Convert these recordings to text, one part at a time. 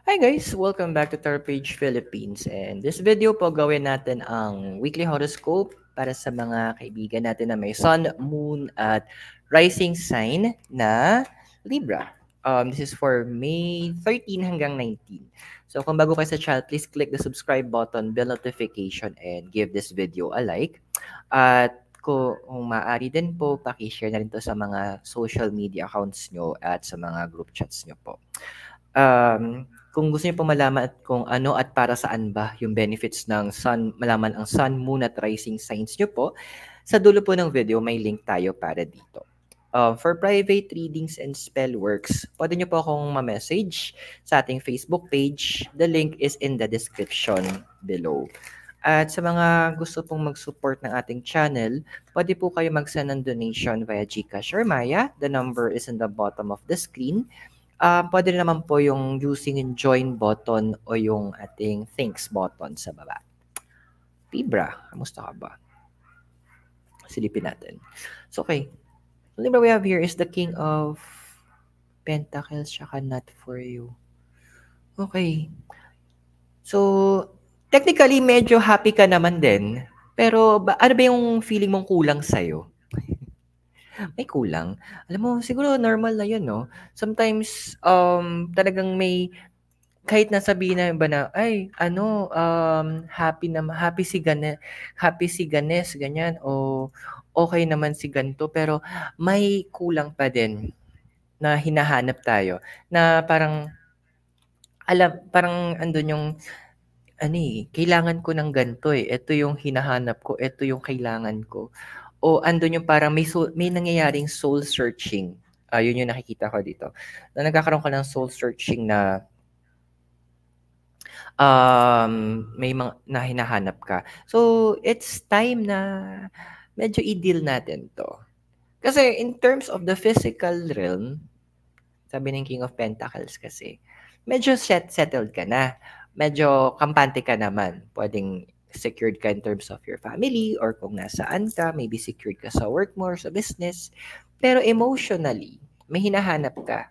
Hi guys! Welcome back to Page Philippines. And this video po gawin natin ang weekly horoscope para sa mga kaibigan natin na may sun, moon, at rising sign na Libra. This is for May 13 hanggang 19. So kung bago kayo sa channel, please click the subscribe button, bell notification, and give this video a like. At kung maaari din po, pakishare na rin to sa mga social media accounts nyo at sa mga group chats nyo po. Kung gusto niyo po malaman at kung ano at para saan ba yung benefits ng sun, malaman ang sun, moon at rising signs niyo po, sa dulo po ng video may link tayo para dito. For private readings and spell works, pwede niyo po akong ma-message sa ating Facebook page. The link is in the description below. At sa mga gusto pong mag-support ng ating channel, pwede po kayo mag-send ng donation via GCash or Maya. The number is in the bottom of the screen. Pwede rin naman po yung using yung join button o yung ating thanks button sa baba. Libra, kamusta ka ba? Silipin natin. So, okay. The Libra we have here is the King of Pentacles, tsaka not for you. Okay. So, technically, medyo happy ka naman din. Pero, ano ba yung feeling mong kulang sa'yo? May kulang. Alam mo, siguro normal na yun, no? Sometimes, talagang may kahit nasabihin na ba na, ay, happy si Ganes, ganyan, o okay naman si ganito, pero may kulang pa din na hinahanap tayo, na parang, parang andun yung, kailangan ko ng ganito eh, ito yung hinahanap ko, ito yung kailangan ko. O andun yung parang may nangyayaring soul searching. Yun yung nakikita ko dito. Na nagkakaroon ka ng soul searching na may mga na hinahanap ka. So, it's time na medyo i-deal natin 'to. Kasi in terms of the physical realm, sabi ng King of Pentacles kasi, medyo settled ka na. Medyo kampante ka naman. Puwedeng secured ka in terms of your family or kung nasaan ka, maybe secured ka sa work mo or sa business. Pero emotionally, may hinahanap ka.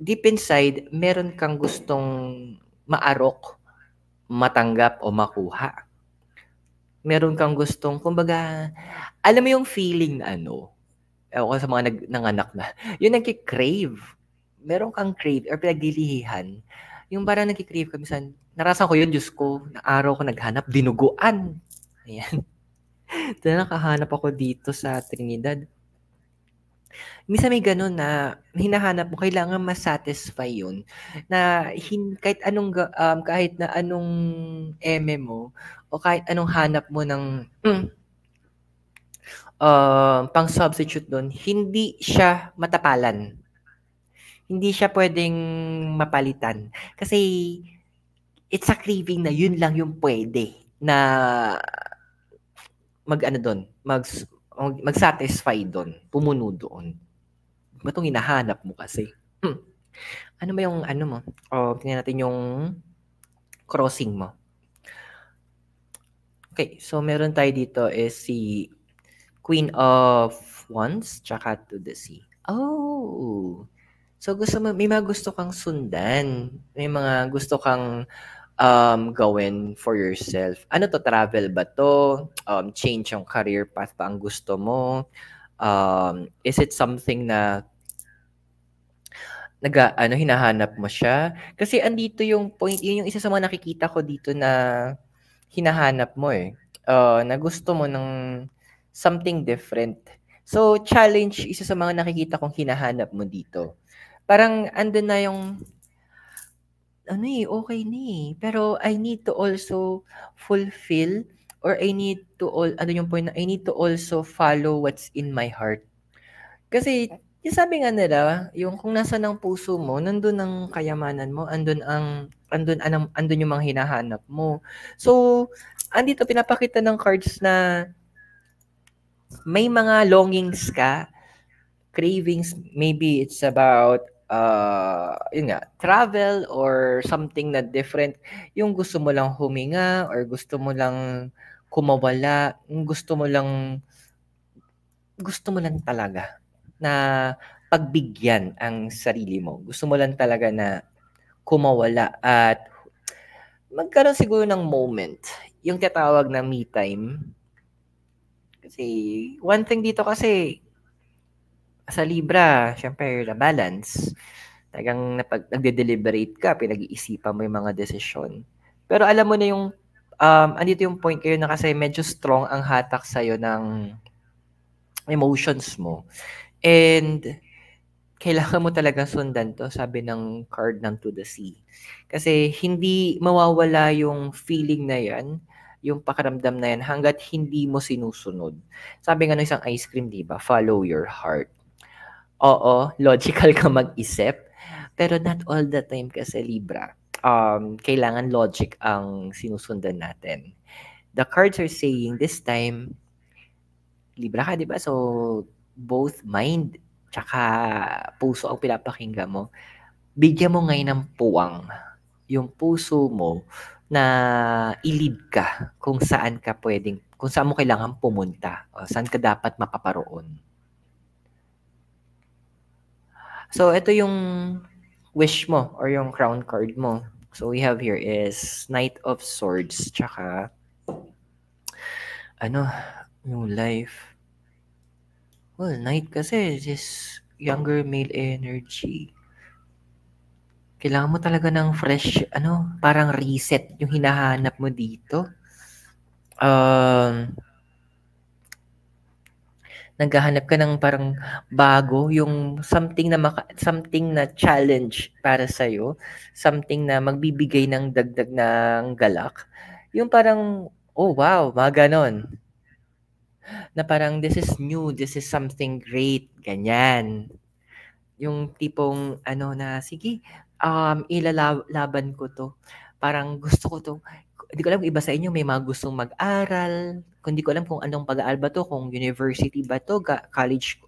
Deep inside, meron kang gustong maarok, matanggap o makuha. Meron kang gustong kumbaga, alam mo yung feeling na ewan ko sa mga nanganak na, yung nagki-crave. Meron kang crave or pinaglilihihan, yung parang nagki-crave ka minsan, naranasan ko yun, Diyos ko, na araw ko naghanap, dinuguan. Ayan. Nakahanap ako dito sa Trinidad. Minsan may gano'n na hinahanap mo, kailangan ma-satisfy yun, na kahit na anong eme mo o kahit anong hanap mo ng pang-substitute do'n, hindi siya matapalan. Hindi siya puwedeng mapalitan. Kasi it's a craving na yun lang yung puwede na mag-ano do'n, mag-satisfy do'n, pumuno doon. Ba 'tong hinahanap mo kasi? Ano ba yung ano mo? Tingnan natin yung crossing mo. Okay, so meron tayo dito is si Queen of Wands tsaka to the Sea. Oh! So may mga gusto kang sundan, may mga gusto kang gawin for yourself. Ano 'to, travel ba 'to? Change yung career path ba ang gusto mo? Is it something na hinahanap mo siya? Kasi andito yung point, yun yung isa sa mga nakikita ko dito na hinahanap mo eh. Na gusto mo ng something different. So, challenge, isa sa mga nakikita kong hinahanap mo dito. Parang andun na yung, okay na eh. Pero I need to also fulfill or I need to yung point na I need to also follow what's in my heart. Kasi, yung sabi nga nila, yung kung nasa ng puso mo, nandun ang kayamanan mo, andun yung mga hinahanap mo. So, andito pinapakita ng cards na may mga longings ka, cravings, maybe it's about yun nga, travel or something na different. Yung gusto mo lang huminga or gusto mo lang kumawala, gusto mo lang talaga na pagbigyan ang sarili mo. Gusto mo lang talaga na kumawala at magkaroon siguro ng moment, yung tinatawag na me time. Kasi one thing dito kasi sa Libra, syempre na balance. Talagang nagde-deliberate ka, pinag-iisipan mo yung mga desisyon. Pero alam mo na yung andito yung point kayo na kasi medyo strong ang hatak sa'yo ng emotions mo. And kailangan mo talagang sundan 'to, sabi ng card ng To the Sea. Kasi hindi mawawala yung feeling na 'yan, yung pakiramdam na 'yan hangga't hindi mo sinusunod. Sabi nga ng isang ice cream, 'di ba, follow your heart. Oo, logical ka mag-isip, pero not all the time kasi Libra. Kailangan logic ang sinusundan natin. The cards are saying this time, Libra ka, 'di ba? So, both mind tsaka puso ang pinapakinggan mo. Bigyan mo ngayon ng puwang yung puso mo na i-lead ka kung saan ka pwedeng, kung saan mo kailangan pumunta o saan ka dapat mapaparoon. So, ito yung wish mo or yung crown card mo. So, we have here is Knight of Swords tsaka ano, yung life. Well, Knight kasi is younger male energy. Kailangan mo talaga ng fresh, parang reset yung hinahanap mo dito. Naghahanap ka ng parang bago, yung something na challenge para sa something na magbibigay ng dagdag ng galak. Yung parang, oh wow, mga ganon. Na parang this is new, this is something great, ganyan. Yung tipong na sige, ilalaban ko 'to. Parang gusto ko 'to. Hindi ko alam kung iba sa inyo may mga gustong mag-aral. Kung di ko alam kung anong pag-aaral ba 'to, kung university ba 'to, college,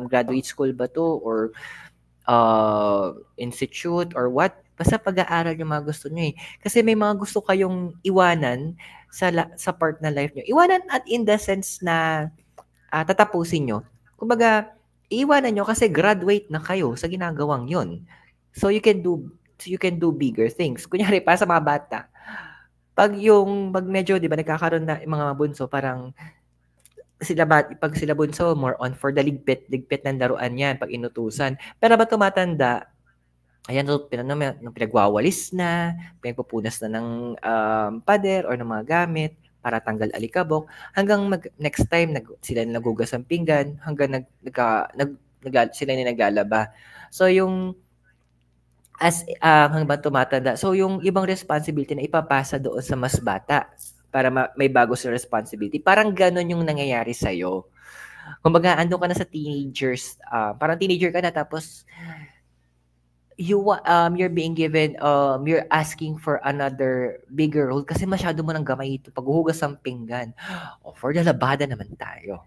graduate school ba 'to, or institute or what. Basta pag-aaral yung mga gusto niyo eh. Kasi may mga gusto kayong iwanan sa part na life niyo. Iwanan at in the sense na tatapusin nyo. Kumbaga, iiwanan nyo kasi graduate na kayo sa ginagawang yon. So you can do bigger things. Kunyari, para sa mga bata, pag medyo, di ba, nagkakaroon na yung mga bunso, parang pag sila bunso, more on for the ligpit ng laruan yan, pag inutusan. Pero ba tumatanda, ayan, so, pinagwawalis na, pinagpupunas na ng pader or ng mga gamit, para tanggal alikabok, hanggang next time sila nagugas ang pinggan, hanggang sila naglalaba. So yung hanggang tumatanda. So yung ibang responsibility na ipapasa doon sa mas bata para may bago sa responsibility. Parang ganon yung nangyayari sa'yo. Kumbaga, ando ka na sa teenagers, parang teenager ka na tapos you're being given, you're asking for another bigger role kasi masyado mo nang gamay ito paghuhugas ng pinggan. O, for the labada naman tayo.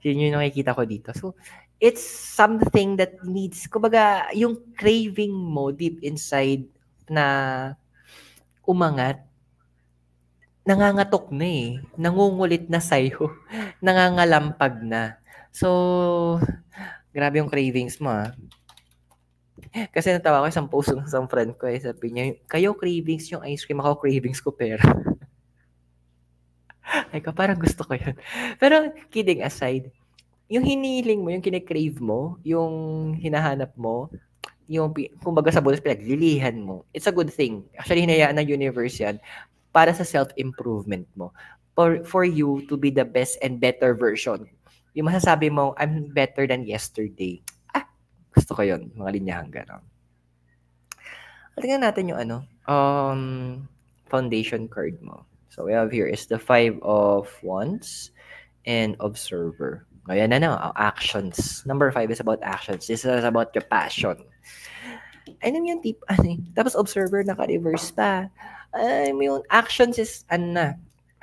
Yun yung nakikita ko dito. So, it's something that needs, kumbaga, yung craving mo deep inside na umangat, nangangatok na eh. Nangungulit na sa'yo. Nangangalampag na. So, grabe yung cravings mo Kasi natawa ko isang post ng isang friend ko sabi niya, kayo cravings yung ice cream, ako cravings ko pera. Ay ko, parang gusto ko yun. Pero kidding aside, yung hiniling mo, yung kine-crave mo, yung hinahanap mo, yung kumbaga sa bonus pinaglilihan mo, it's a good thing. Actually, hinayaan ng universe yan para sa self-improvement mo. For you to be the best and better version. Yung masasabi mo, I'm better than yesterday. Gusto ko yun, mga linyahang gano'n. Tingnan natin yung foundation card mo. So we have here is the 5 of Wands and Observer. Ayan actions. Number 5 is about actions. This is about your passion. Ano yung tapos Observer naka-reverse pa. Yung actions is,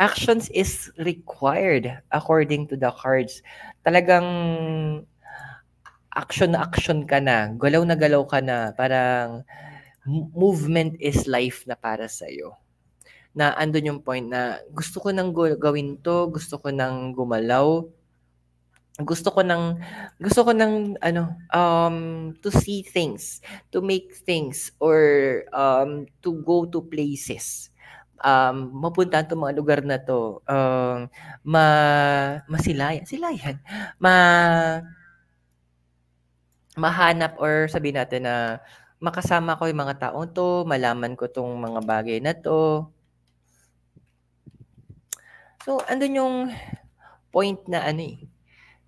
actions is required according to the cards. Talagang action na action ka na. Galaw na galaw ka na. Parang movement is life na para sa'yo. Na andun yung point na gusto ko nang gawin to, gusto ko nang gumalaw. gusto ko ng ano, to see things, to make things, or to go to places. Mapuntahan 'tong mga lugar na 'to, silayan, ma mahanap or sabihin natin na makasama ko yung mga taong 'to, malaman ko 'tong mga bagay na 'to. So, andun yung point na ano, eh,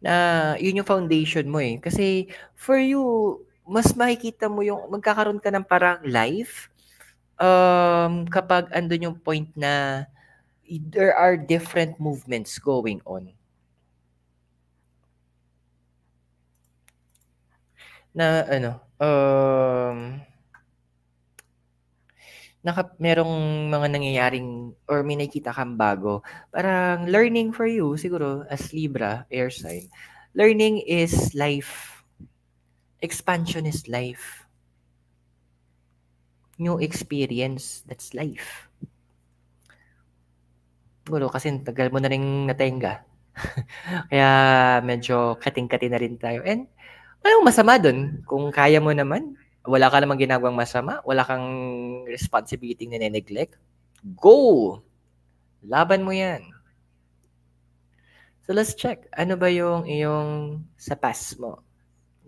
na yun yung foundation mo, eh. Kasi for you, mas makikita mo yung magkakaroon ka ng parang life, kapag andun yung point na there are different movements going on. Na ano, merong mga nangyayaring or may nakikita kang bago. Parang learning for you siguro as Libra, air sign, learning is life. Expansion is life. New experience, that's life. Siguro kasi tagal mo na ring natenga. Kaya medyo kating-kati na rin tayo. And walang masama dun. Kung kaya mo naman, wala ka namang ginagawang masama, wala kang responsibility na neglect, go! Laban mo yan. So let's check. Ano ba yung iyong sa past mo?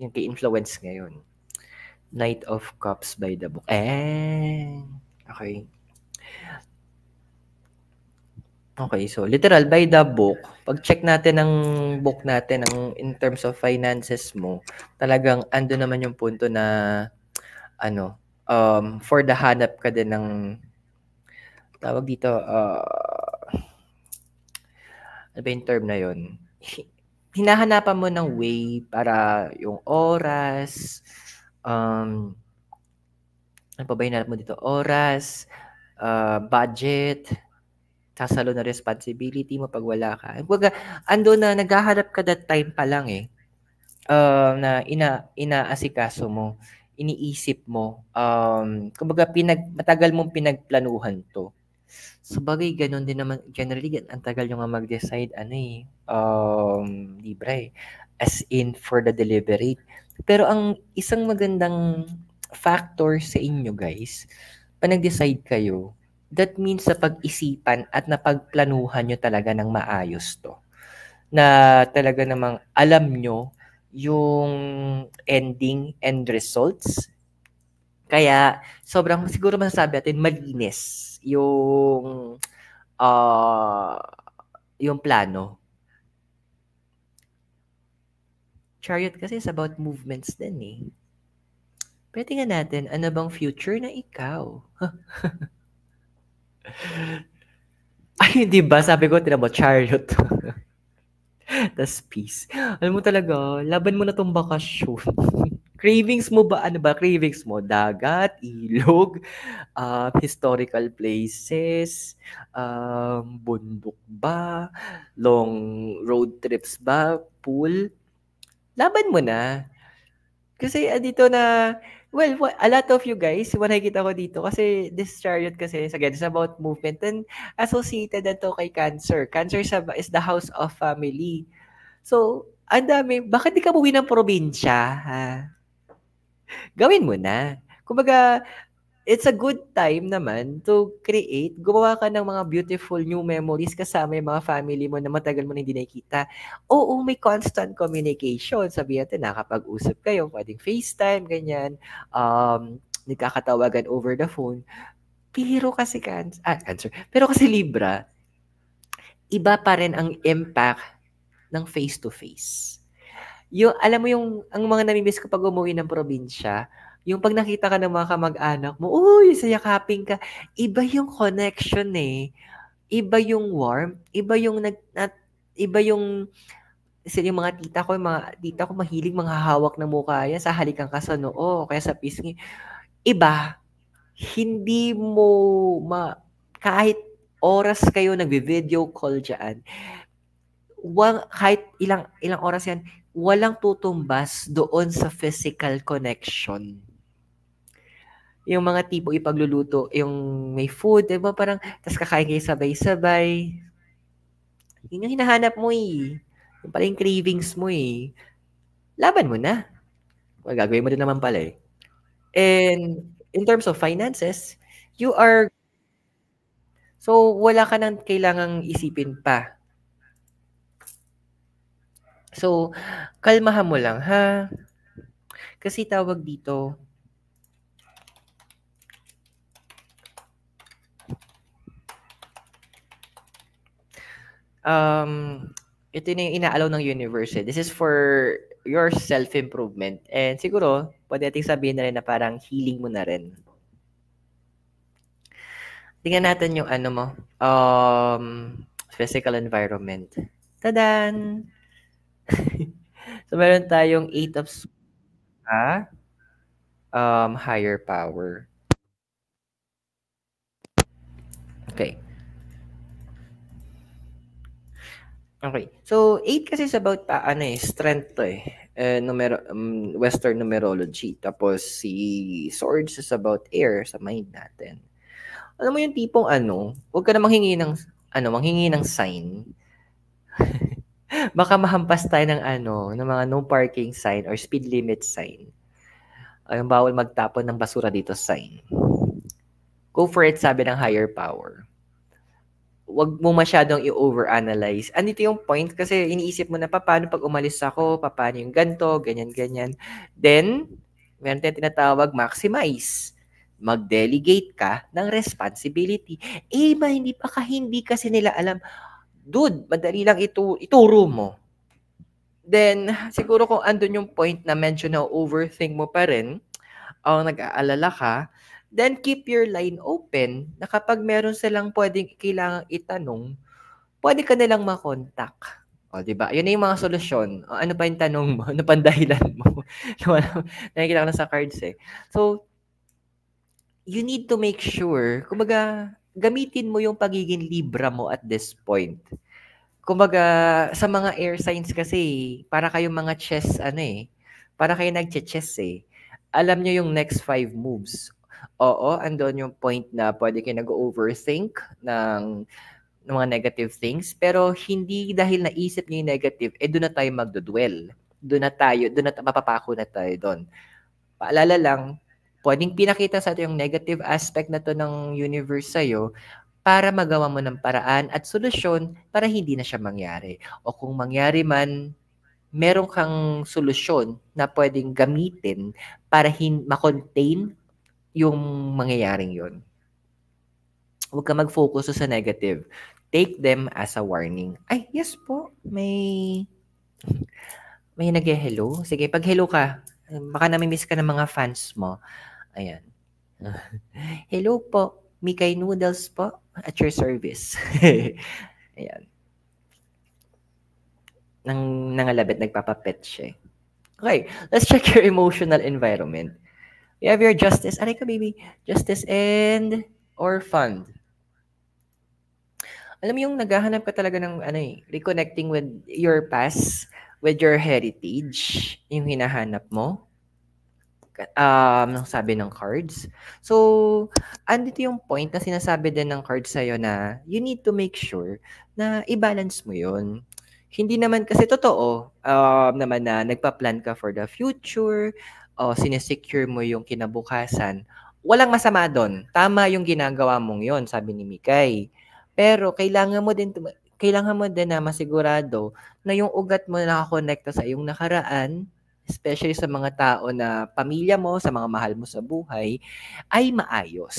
Yung kay influence ngayon. Knight of Cups by the book. Okay. Okay, so literal by the book, pag-check natin ng book natin in terms of finances mo, talagang ando naman yung punto na ano, for the hanap ka din ng tawag dito, ano ba yung term na yun? Hinahanapan mo ng way para yung oras, ano pa ba hinanap mo dito? Oras, budget, sasalo na responsibility mo pag wala ka. Kumbaga, ando na naghahanap ka that time pa lang eh. Na inaasikaso mo, iniisip mo. Kumbaga matagal mong pinagplanuhan 'to. Sabagay gano'n din naman generally ang tagal niyo nga mag-decide ano eh, Libra eh, as in for the deliberate. Pero ang isang magandang factor sa inyo guys, 'pag nag-decide kayo, that means sa pag-isipan at napagplanuhan niyo talaga ng maayos 'to. Na talaga namang alam niyo yung ending and results. Kaya sobrang siguro masasabi natin malinis ah, yung plano. Chariot kasi is about movements din eh. Pero tingnan natin, ano bang future na ikaw? Ay, di ba? Sabi ko, tinan mo, chariot. Tas peace. Alam mo talaga, laban mo na tong bakasyon. Cravings mo ba? Ano ba cravings mo? Dagat, ilog, historical places, bundok ba, long road trips ba, pool? Laban mo na. Kasi dito na, well, a lot of you guys, nakikita ko dito, kasi this chariot kasi, again, it's about movement and associated na to kay Cancer. Cancer is the house of family. So, ang dami, bakit di ka umuwi ng probinsya? Ha? Gawin mo na. Kumbaga, it's a good time naman to gumawa ka ng mga beautiful new memories kasama yung mga family mo na matagal mo na hindi nakikita. Oo, may constant communication. Sabihin natin, nakapag-usap kayo, pwedeng FaceTime, ganyan. Nagkakatawagan over the phone. Pero kasi Cancer. Pero kasi Libra, iba pa rin ang impact ng face-to-face. Alam mo ang mga nami-miss ko pag umuwi ng probinsya, yung pag nakita ka ng mga kamag-anak mo, uy, sayakapin ka. Iba yung connection eh. Iba yung warmth, iba yung yung mga tita ko mahilig manghahawak ng mukha yan sa halikan ka sa noo, kaya sa pisngi. Iba, hindi mo kahit oras kayo nagvi-video call diyan, kahit ilang oras yan, walang tutumbas doon sa physical connection. Yung mga tipo ipagluluto, yung may food, diba parang, tas kakain kayo sabay-sabay. Yun yung hinahanap mo eh. Yung pala yung cravings mo eh. Laban mo na. Gagawin mo din naman pala eh. And in terms of finances, you are so wala ka nang kailangang isipin pa. So, kalmahan mo lang ha. Kasi tawag dito, ito na yung inaalaw ng universe eh. This is for your self-improvement. And siguro, pwede nating sabihin na rin na parang healing mo na rin. Tingnan natin yung ano mo, physical environment. Tadan! So, meron tayong 8 of higher power. Okay. Okay. So, 8 kasi is about strength to eh. Western numerology. Tapos, si Swords is about air sa mind natin. Alam mo yung tipong huwag ka na manghingi ng sign. Baka mahampas tayo ng ng mga no parking sign or speed limit sign. Yung bawal magtapon ng basura dito sign. Go for it, sabi ng higher power. Huwag mo masyadong i-overanalyze. Andito yung point kasi iniisip mo na paano pag umalis ako, paano yung ganto, ganyan. Then, meron tayong tinatawag maximize. Mag-delegate ka ng responsibility. Hindi kasi nila alam. Dude, madali lang ituro mo. Then, siguro kung andun yung point na medyo na-overthink mo pa rin, nag-aalala ka, then keep your line open na kapag meron silang kailangang itanong, pwede ka nilang makontak. O, di ba? Yun na yung mga solusyon. Ano pa yung tanong mo? Ano pa dahilan mo? Nakikita ko na sa cards eh. So, you need to make sure, kumbaga, gamitin mo yung pagiging Libra mo at this point. Kumbaga, sa mga air signs kasi, para kayong mga chess, para kayo nag-chess eh. Alam nyo yung next 5 moves. Oo, andon yung point na pwede kayo nag-overthink ng mga negative things, pero hindi dahil naisip niyo yung negative, doon na tayo magdudwell. Doon na mapapako na tayo doon. Paalala lang, pwedeng pinakita sa atin yung negative aspect na to ng universe sa'yo para magawa mo ng paraan at solusyon para hindi na siya mangyari. O kung mangyari man, meron kang solusyon na pwedeng gamitin para ma-contain yung mangyayaring yon. Huwag ka mag-focus sa negative. Take them as a warning. Ay, yes po. May nag-hello. Sige, pag hello ka, baka nami-miss ka ng mga fans mo. Ayan. Hello po. Mikay Noodles po at your service. Ayan. Nangalabit, nagpapapet siya. Okay, let's check your emotional environment. You have your justice. Aray ka, baby. Justice and or fund. Alam mo yung naghahanap ka talaga ng reconnecting with your past, with your heritage, yung hinahanap mo. Sabi ng cards. So, andito yung point na sinasabi din ng cards sa'yo na you need to make sure na i-balance mo yun. Hindi naman kasi totoo naman na nagpa-plan ka for the future o sinesecure mo yung kinabukasan. Walang masama doon. Tama yung ginagawa mong yon, sabi ni Mikay. Pero kailangan mo din na masigurado na yung ugat mo na nakakonekta sa iyong nakaraan, especially sa mga tao na pamilya mo, sa mga mahal mo sa buhay, ay maayos.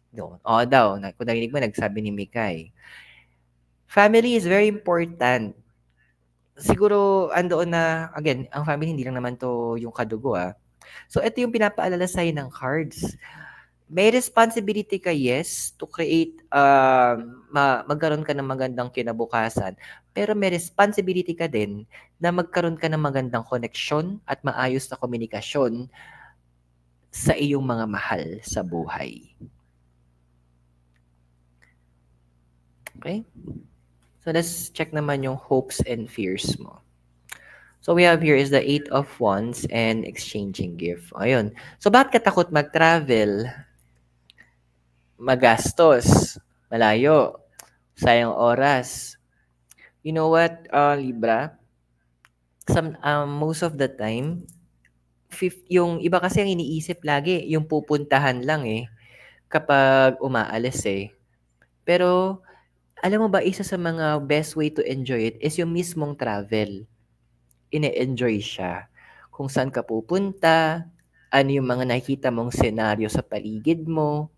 Doon. Kung narinig mo, nagsabi ni Mikay. Family is very important. Siguro, andoon na, again, ang family hindi lang naman to yung kadugo So, ito yung pinapaalala sa'yo ng cards. May responsibility ka, yes, to create, magkaroon ka ng magandang kinabukasan. Pero may responsibility ka din na magkaroon ka ng magandang koneksyon at maayos na komunikasyon sa iyong mga mahal sa buhay. Okay? So, let's check naman yung hopes and fears mo. So, we have here is the 8 of Wands and exchanging gift. Ayun. So, bakit ka takot mag-travel? Magastos. Malayo. Sayang oras. You know what, Libra? Most of the time, yung iba kasi ang iniisip lagi, yung pupuntahan lang eh, kapag umaalis eh. Pero, alam mo ba, isa sa mga best way to enjoy it is yung mismong travel. Ine-enjoy siya. Kung saan ka pupunta, ano yung mga nakikita mong senaryo sa paligid mo,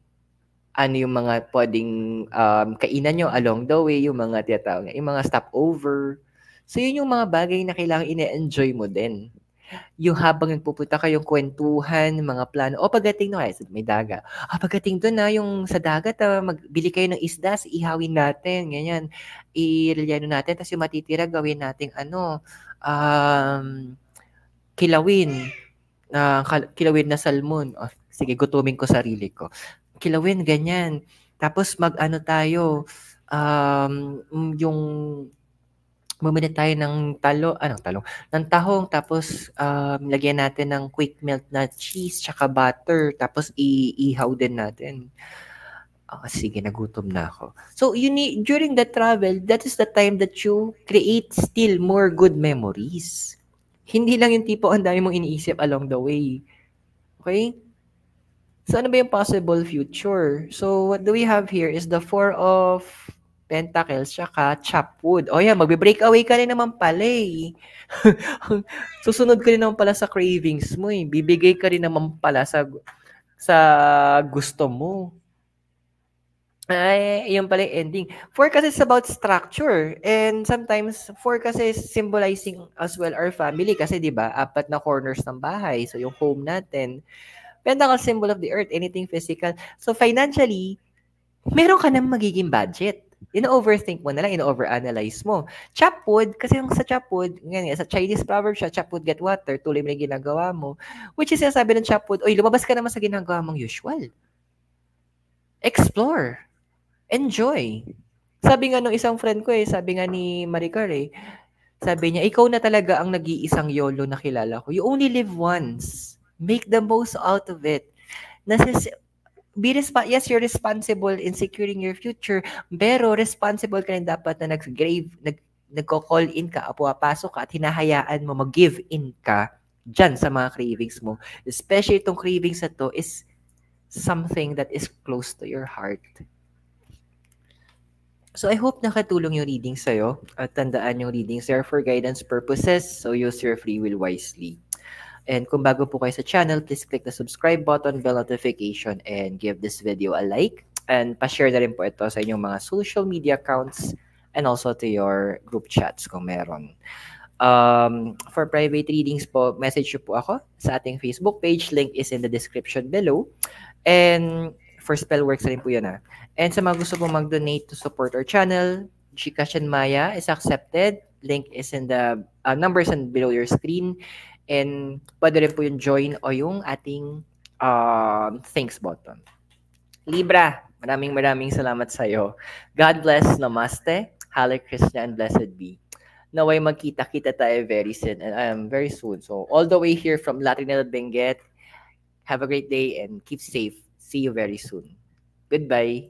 ano yung mga pwedeng kainan nyo along the way, yung mga tinatawag, yung mga stopover. So, yun yung mga bagay na kailangan ine-enjoy mo din. Yung habang nagpupunta kayong kwentuhan, mga plano, o pagdating no, may dagat. Pagdating doon na, yung sa dagat, magbili kayo ng isda, ihawin natin, ganyan. Irelyano natin, tapos yung matitira, gawin nating kilawin. Kilawin na salmon. Sige, gutumin ko sarili ko. Kilawin, ganyan. Tapos mag-ano tayo, yung bumili tayo ng ng tahong, tapos lagyan natin ng quick melt na cheese tsaka butter, tapos iihaw din natin. Sige, nagutom na ako. So, during the travel, that is the time that you create still more good memories. Hindi lang yung tipo ang dami mong iniisip along the way. Okay? So, ano ba yung possible future? So, what do we have here is the Four of Pentacles tsaka Chapwood. Yeah, magbe-breakaway ka rin naman pala eh. Susunod ka rin naman pala sa cravings mo eh. Bibigay ka rin naman pala sa gusto mo. Yun pala yung ending. 4 kasi is about structure. And sometimes, 4 kasi is symbolizing as well our family. Kasi di ba 4 na corners ng bahay. So, yung home natin. Pentacle symbol of the earth, anything physical. So, financially, meron ka nang magiging budget. Ino-overthink mo na lang, ino-overanalyze mo. Chapwood, kasi yung sa chapwood, ganyan, sa Chinese proverb siya, chapwood get water, tuloy mo na ginagawa mo. Which is sinasabi ng chapwood, lumabas ka naman sa ginagawa mong usual. Explore. Enjoy. Sabi nga nung isang friend ko sabi nga ni Maricar sabi niya, ikaw na talaga ang nag-iisang YOLO na kilala ko. You only live once. Make the most out of it. Yes, you're responsible in securing your future, pero responsible ka rin dapat na nagko-call in ka, pumapasok ka at hinahayaan mo mag-give in ka dyan sa mga cravings mo. Especially itong cravings na to is something that is close to your heart. So, I hope nakatulong yung reading sa'yo. At tandaan yung readings are for guidance purposes, so use your free will wisely. And kung bago po kayo sa channel, please click the subscribe button, bell notification, and give this video a like. And pa-share na rin po ito sa inyong mga social media accounts and also to your group chats kung meron. For private readings po, message po ako sa ating Facebook page. Link is in the description below. And for Spellworks rin po yun And sa mga gusto pong mag-donate to support our channel, GCash and Maya is accepted. Link is in the numbers and below your screen. And pwede rin po yung join o yung ating thanks button. Libra, maraming salamat sa iyo. God bless, namaste, Hare Krishna, and blessed be. Naway magkita-kita tayo very soon. So all the way here from Latinidad Benguet, have a great day and keep safe. See you very soon. Goodbye.